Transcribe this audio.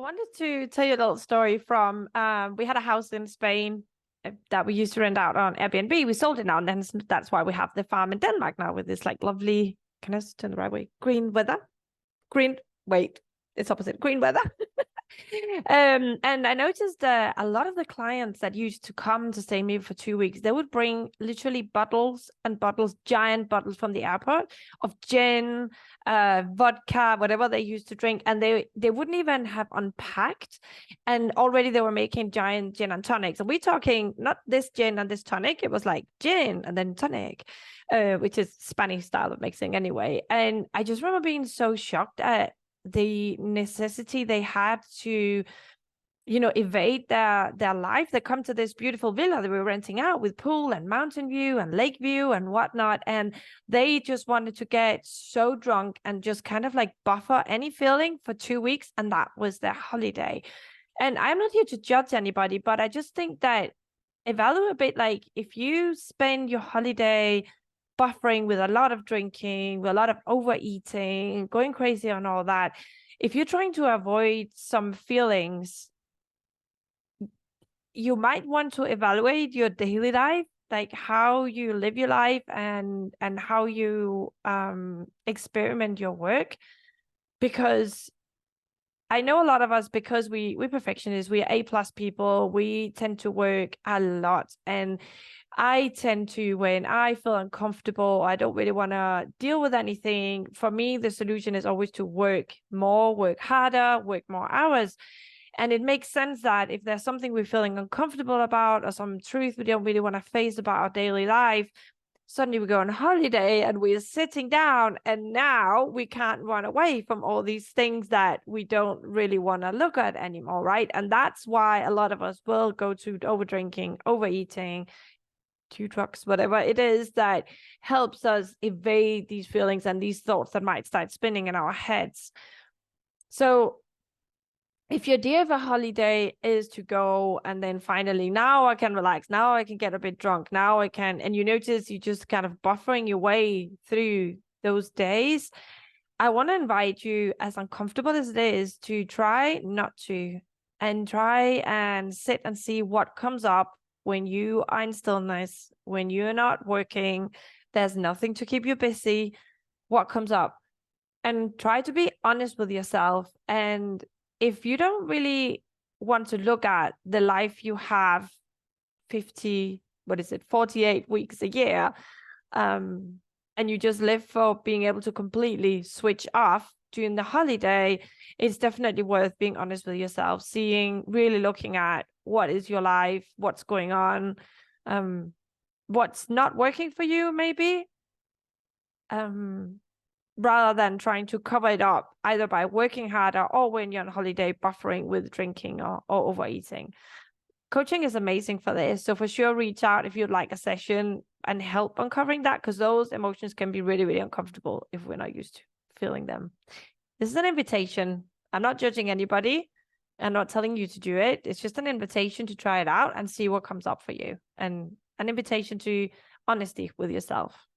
wanted to tell you a little story from we had a house in Spain that we used to rent out on Airbnb. We sold it now, and then that's why we have the farm in Denmark now with this like lovely, can I turn the right way? Green weather. Green, wait, it's opposite. Green weather. And I noticed that a lot of the clients that used to come to stay maybe for 2 weeks, they would bring literally bottles and bottles, giant bottles from the airport of gin, vodka, whatever they used to drink, and they wouldn't even have unpacked, and already they were making giant gin and tonics. And we're talking not this gin and this tonic; it was like gin and then tonic, which is Spanish style of mixing anyway. And I just remember being so shocked at the necessity they had to evade their life. They come to this beautiful villa that we were renting out with pool and mountain view and lake view and whatnot, and they just wanted to get so drunk and just kind of like buffer any feeling for 2 weeks, and that was their holiday. And I'm not here to judge anybody, but I just think that evaluate a bit, like if you spend your holiday buffering with a lot of drinking, with a lot of overeating, going crazy on all that, if you're trying to avoid some feelings, you might want to evaluate your daily life, like how you live your life and how you experiment your work. Because I know a lot of us, because we're perfectionists, we are A+ people, we tend to work a lot. And I tend to, when I feel uncomfortable, I don't really want to deal with anything. For me, the solution is always to work more, work harder, work more hours. And it makes sense that if there's something we're feeling uncomfortable about, or some truth we don't really want to face about our daily life, suddenly we go on holiday and we're sitting down, and now we can't run away from all these things that we don't really want to look at anymore, right? And that's why a lot of us will go to over drinking, overeating, two trucks, whatever it is that helps us evade these feelings and these thoughts that might start spinning in our heads. So if your idea of a holiday is to go and then finally, now I can relax, now I can get a bit drunk, now I can, and you notice you just kind of buffering your way through those days, I want to invite you, as uncomfortable as it is, to try not to, and try and sit and see what comes up when you are in stillness, when you're not working, there's nothing to keep you busy, what comes up. And try to be honest with yourself. And if you don't really want to look at the life you have 48 weeks a year, and you just live for being able to completely switch off during the holiday, it's definitely worth being honest with yourself, really looking at what is your life, what's going on, what's not working for you, maybe, rather than trying to cover it up either by working harder or when you're on holiday buffering with drinking or overeating. Coaching is amazing for this. So for sure, reach out if you'd like a session and help uncovering that, because those emotions can be really, really uncomfortable if we're not used to feeling them. This is an invitation. I'm not judging anybody. I'm not telling you to do it. It's just an invitation to try it out and see what comes up for you, and an invitation to honesty with yourself.